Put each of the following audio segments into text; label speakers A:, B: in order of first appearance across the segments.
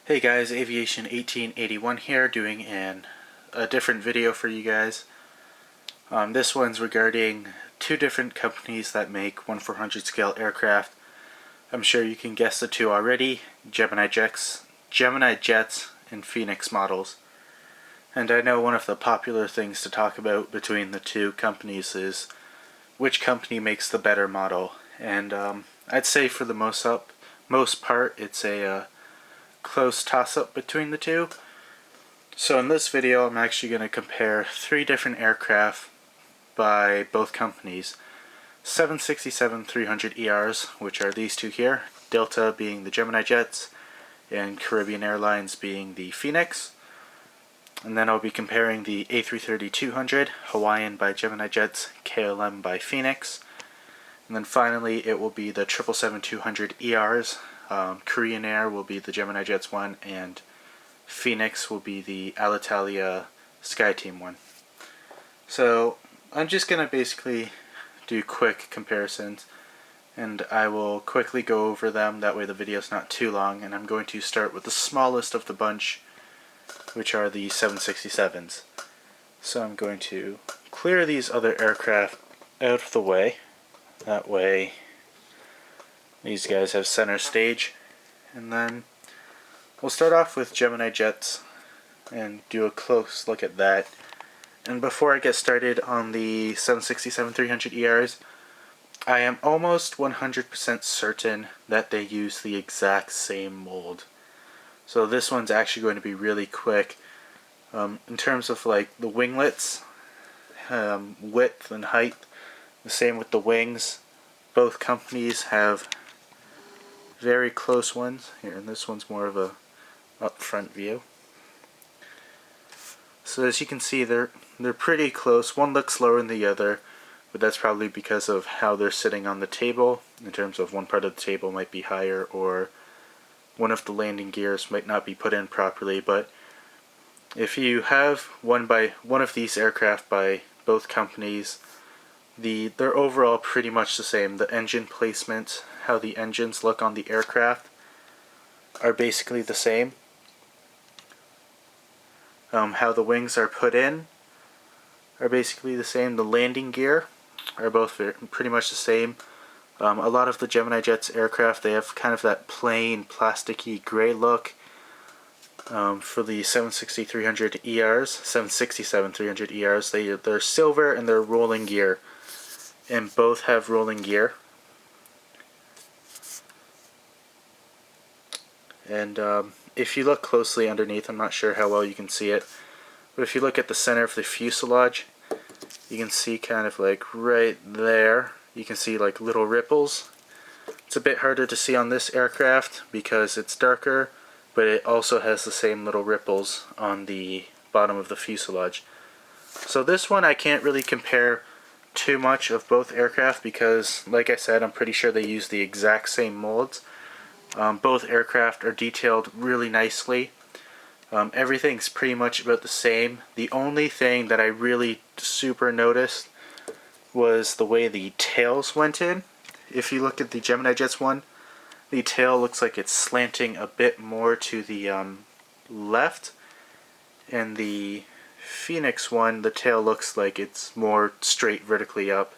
A: Hey guys, Aviation 1881 here, doing a different video for you guys. This one's regarding two different companies that make 1/400 scale aircraft. I'm sure you can guess the two already: Gemini Jets, and Phoenix models. And I know one of the popular things to talk about between the two companies is which company makes the better model. And I'd say for the most part, it's a close toss-up between the two. So in this video I'm actually going to compare three different aircraft by both companies. 767-300ERs, which are these two here, Delta being the Gemini Jets and Caribbean Airlines being the Phoenix. And then I'll be comparing the A330-200, Hawaiian by Gemini Jets, KLM by Phoenix. And then finally it will be the 777-200ERs. Korean Air will be the Gemini Jets one, and Phoenix will be the Alitalia SkyTeam one. So I'm just going to basically do quick comparisons, and I will quickly go over them, that way the video's not too long, and I'm going to start with the smallest of the bunch, which are the 767s. So I'm going to clear these other aircraft out of the way, that way these guys have center stage. And then we'll start off with Gemini Jets and do a close look at that. And before I get started on the 767-300ERs, I am almost 100% certain that they use the exact same mold. So this one's actually going to be really quick. In terms of like the winglets, width and height, the same with the wings. Both companies have very close ones here, and this one's more of a up front view. So as you can see, they're pretty close. One looks lower than the other, but that's probably because of how they're sitting on the table, in terms of one part of the table might be higher, or one of the landing gears might not be put in properly. But if you have one of these aircraft by both companies, they're overall pretty much the same. The engine placement, how the engines look on the aircraft, are basically the same. How the wings are put in are basically the same. The landing gear are both pretty much the same. A lot of the Gemini Jets aircraft, they have kind of that plain plasticky gray look. For the 767-300ERs, they're silver and they're rolling gear, and both have rolling gear. And if you look closely underneath, I'm not sure how well you can see it, but if you look at the center of the fuselage, you can see kind of like right there, you can see like little ripples. It's a bit harder to see on this aircraft because it's darker, but it also has the same little ripples on the bottom of the fuselage. So this one I can't really compare too much of both aircraft because, like I said, I'm pretty sure they use the exact same molds. Both aircraft are detailed really nicely. Everything's pretty much about the same. The only thing that I really super noticed was the way the tails went in. If you look at the Gemini Jets one, the tail looks like it's slanting a bit more to the left, and the Phoenix one, the tail looks like it's more straight vertically up.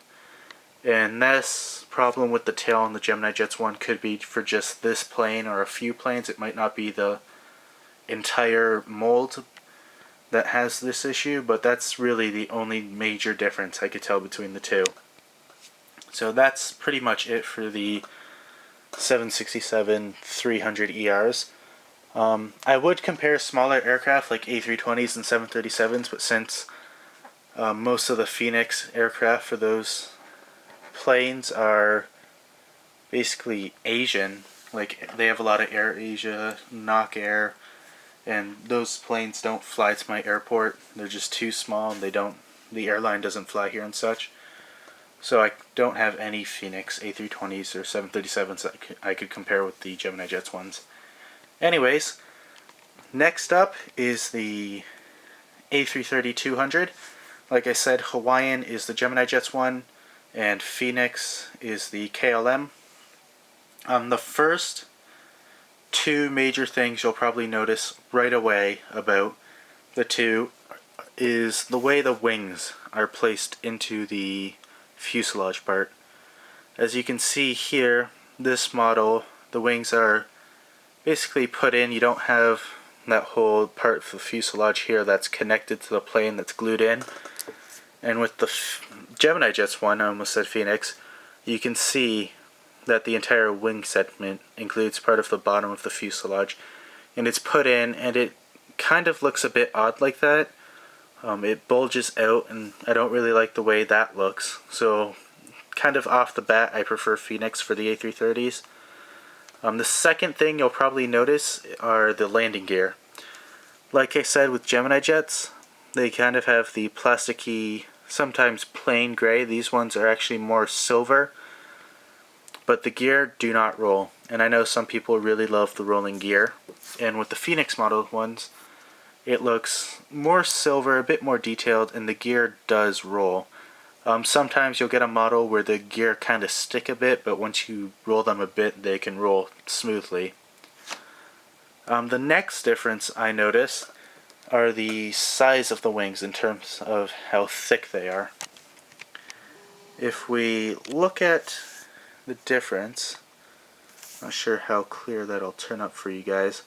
A: And this problem with the tail on the Gemini Jets one could be for just this plane or a few planes. It might not be the entire mold that has this issue, but that's really the only major difference I could tell between the two. So that's pretty much it for the 767-300ERs. I would compare smaller aircraft like A320s and 737s, but since most of the Phoenix aircraft for those planes are basically Asian, like they have a lot of Air Asia, Knock Air, and those planes don't fly to my airport. They're just too small, and the airline doesn't fly here and such. So I don't have any Phoenix A320s or 737s that I could compare with the Gemini Jets ones. Anyways, next up is the A330-200. Like I said, Hawaiian is the Gemini Jets one, and Phoenix is the KLM. The first two major things you'll probably notice right away about the two is the way the wings are placed into the fuselage part. As you can see here, this model, the wings are basically put in. You don't have that whole part of the fuselage here that's connected to the plane that's glued in. And with the Gemini Jets one, I almost said Phoenix, you can see that the entire wing segment includes part of the bottom of the fuselage. And it's put in, and it kind of looks a bit odd like that. It bulges out, and I don't really like the way that looks. So, kind of off the bat, I prefer Phoenix for the A330s. The second thing you'll probably notice are the landing gear. Like I said with Gemini Jets, they kind of have the plasticky, sometimes plain gray. These ones are actually more silver. But the gear do not roll. And I know some people really love the rolling gear. And with the Phoenix model ones, it looks more silver, a bit more detailed, and the gear does roll. Sometimes you'll get a model where the gear kind of stick a bit, but once you roll them a bit, they can roll smoothly. The next difference I notice are the size of the wings in terms of how thick they are. If we look at the difference, not sure how clear that'll turn up for you guys,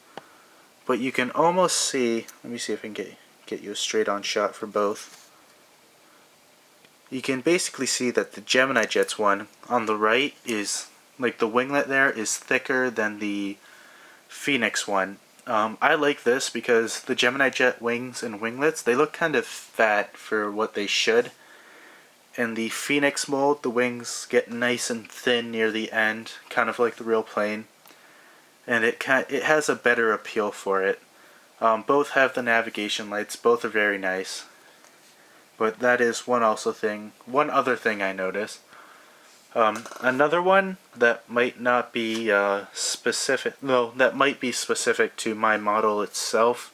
A: but you can almost see, let me see if I can get you a straight on shot for both. You can basically see that the Gemini Jets one on the right is, like the winglet there is thicker than the Phoenix one. I like this because the Gemini Jet wings and winglets, they look kind of fat for what they should. In the Phoenix mold, the wings get nice and thin near the end, kind of like the real plane. And it has a better appeal for it. Both have the navigation lights, both are very nice. But that is one other thing I noticed. Another one that might not be specific, no, that might be specific to my model itself,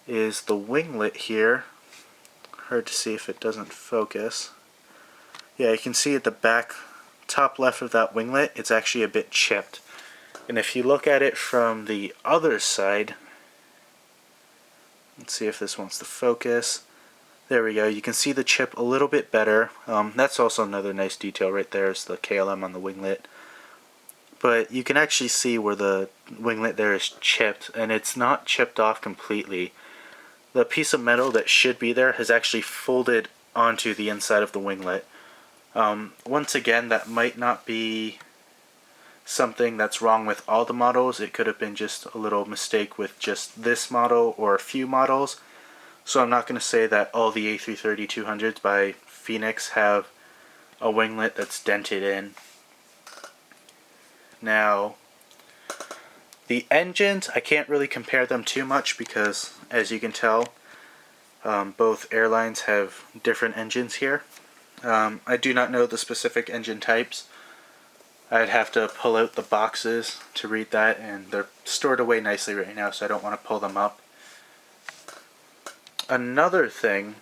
A: is the winglet here. Hard to see if it doesn't focus. Yeah, you can see at the back, top left of that winglet, it's actually a bit chipped. And if you look at it from the other side, let's see if this wants to focus. There we go, you can see the chip a little bit better. That's also another nice detail right there, is the KLM on the winglet. But you can actually see where the winglet there is chipped, and it's not chipped off completely. The piece of metal that should be there has actually folded onto the inside of the winglet. Once again, that might not be something that's wrong with all the models. It could have been just a little mistake with just this model or a few models. So I'm not going to say that all the A330-200s by Phoenix have a winglet that's dented in. Now, the engines, I can't really compare them too much because, as you can tell, both airlines have different engines here. I do not know the specific engine types. I'd have to pull out the boxes to read that, and they're stored away nicely right now, so I don't want to pull them up. Another thing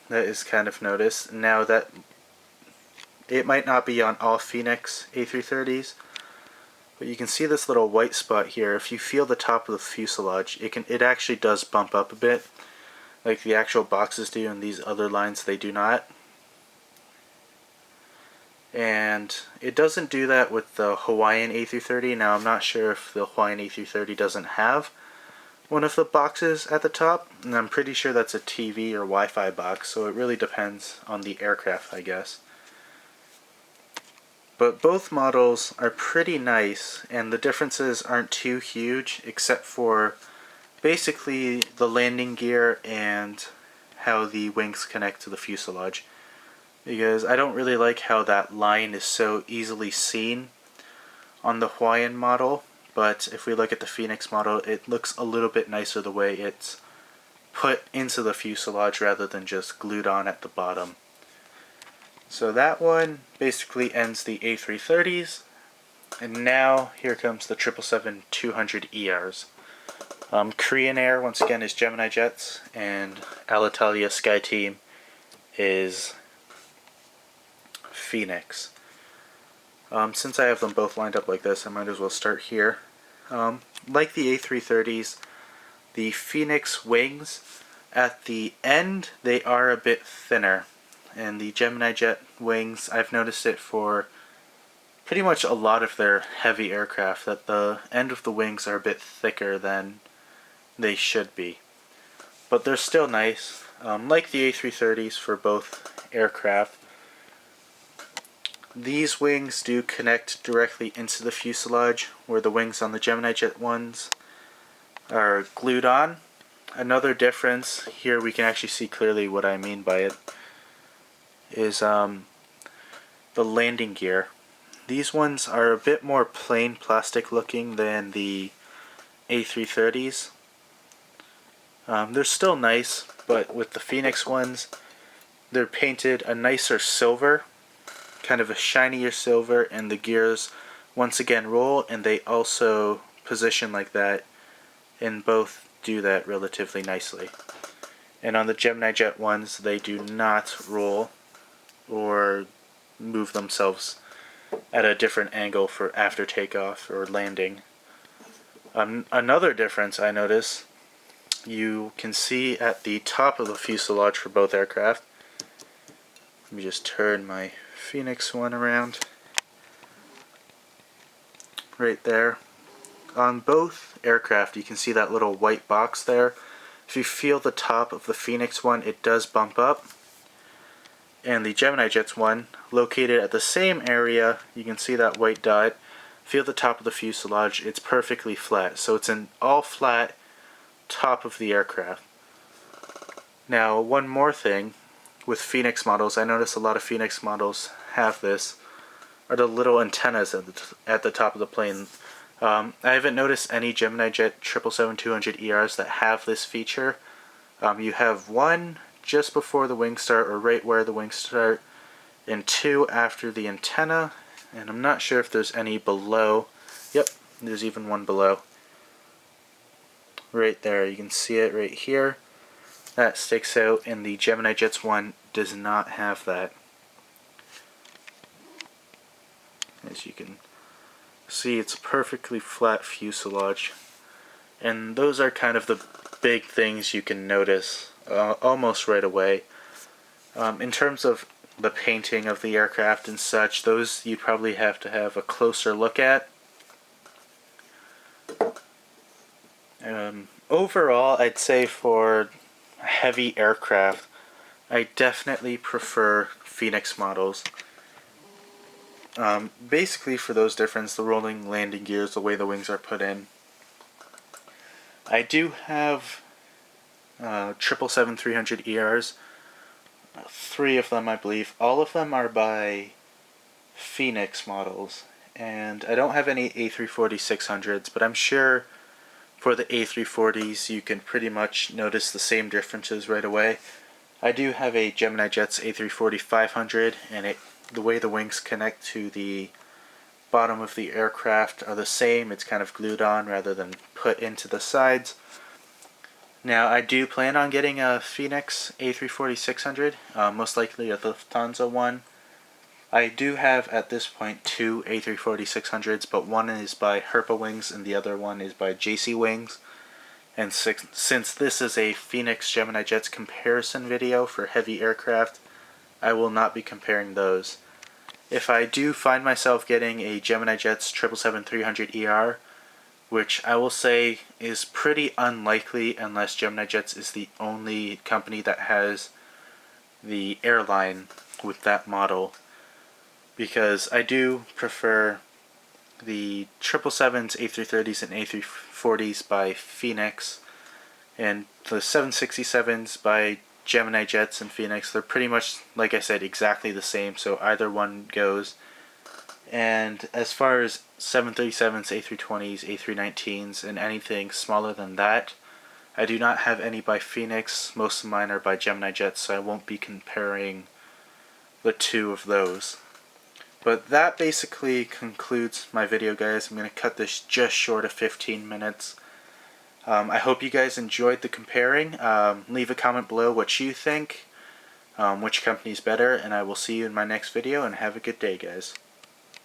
A: that is kind of noticed, now that it might not be on all Phoenix A330s, but you can see this little white spot here. If you feel the top of the fuselage, it actually does bump up a bit, like the actual boxes do, and these other lines they do not. And it doesn't do that with the Hawaiian A330. Now I'm not sure if the Hawaiian A330 doesn't have one of the boxes at the top, and I'm pretty sure that's a TV or Wi-Fi box, so it really depends on the aircraft, I guess. But both models are pretty nice, and the differences aren't too huge, except for basically the landing gear and how the wings connect to the fuselage. Because I don't really like how that line is so easily seen on the Hawaiian model, but if we look at the Phoenix model, it looks a little bit nicer the way it's put into the fuselage rather than just glued on at the bottom. So that one basically ends the A330s, and now here comes the 777-200ERs. Korean Air, once again, is Gemini Jets, and Alitalia SkyTeam is Phoenix. Since I have them both lined up like this, I might as well start here. Like the A330s, the Phoenix wings, at the end they are a bit thinner. And the Gemini jet wings, I've noticed it for pretty much a lot of their heavy aircraft, that the end of the wings are a bit thicker than they should be. But they're still nice, like the A330s for both aircraft. These wings do connect directly into the fuselage, where the wings on the Gemini jet ones are glued on. Another difference, here we can actually see clearly what I mean by it, is the landing gear. These ones are a bit more plain plastic looking than the A330s. They're still nice, but with the Phoenix ones, they're painted a nicer silver, kind of a shinier silver, and the gears once again roll, and they also position like that, and both do that relatively nicely. And on the Gemini jet ones, they do not roll or move themselves at a different angle for after takeoff or landing. Another difference I notice, you can see at the top of the fuselage for both aircraft. Let me just turn my Phoenix one around. Right there. On both aircraft, you can see that little white box there. If you feel the top of the Phoenix one, it does bump up. And the Gemini Jets one, located at the same area, you can see that white dot. Feel the top of the fuselage, it's perfectly flat. So it's an all flat top of the aircraft. Now, one more thing with Phoenix models, I notice a lot of Phoenix models have this, are the little antennas at the top of the plane. I haven't noticed any Gemini Jet 777-200 ERs that have this feature. You have one just before the wings start, or right where the wings start, and two after the antenna, and I'm not sure if there's any below. Yep, there's even one below. Right there, you can see it right here. That sticks out, and the Gemini Jets one does not have that. As you can see, it's a perfectly flat fuselage. And those are kind of the big things you can notice almost right away. In terms of the painting of the aircraft and such, those you'd probably have to have a closer look at. Overall, I'd say for heavy aircraft, I definitely prefer Phoenix models. Basically for those differences, the rolling landing gears, the way the wings are put in. I do have 777-300 ERs, 3 of them I believe. All of them are by Phoenix models, and I don't have any A340-600s, but I'm sure for the A340s you can pretty much notice the same differences right away. I do have a Gemini Jets A340-500, and the way the wings connect to the bottom of the aircraft are the same. It's kind of glued on rather than put into the sides. Now, I do plan on getting a Phoenix A340-600, most likely a Lufthansa one. I do have at this point 2 A340-600s, but one is by Herpa Wings and the other one is by JC Wings. And since this is a Phoenix Gemini Jets comparison video for heavy aircraft, I will not be comparing those. If I do find myself getting a Gemini Jets 777-300 ER, which I will say is pretty unlikely unless Gemini Jets is the only company that has the airline with that model, because I do prefer the 777s, A330s, and A340s by Phoenix, and the 767s by Gemini Jets and Phoenix. They're pretty much, like I said, exactly the same, so either one goes. And as far as 737s, A320s, A319s, and anything smaller than that, I do not have any by Phoenix. Most of mine are by Gemini Jets, so I won't be comparing the two of those. But that basically concludes my video, guys. I'm going to cut this just short of 15 minutes. I hope you guys enjoyed the comparing. Leave a comment below what you think, which company's better, and I will see you in my next video, and have a good day, guys.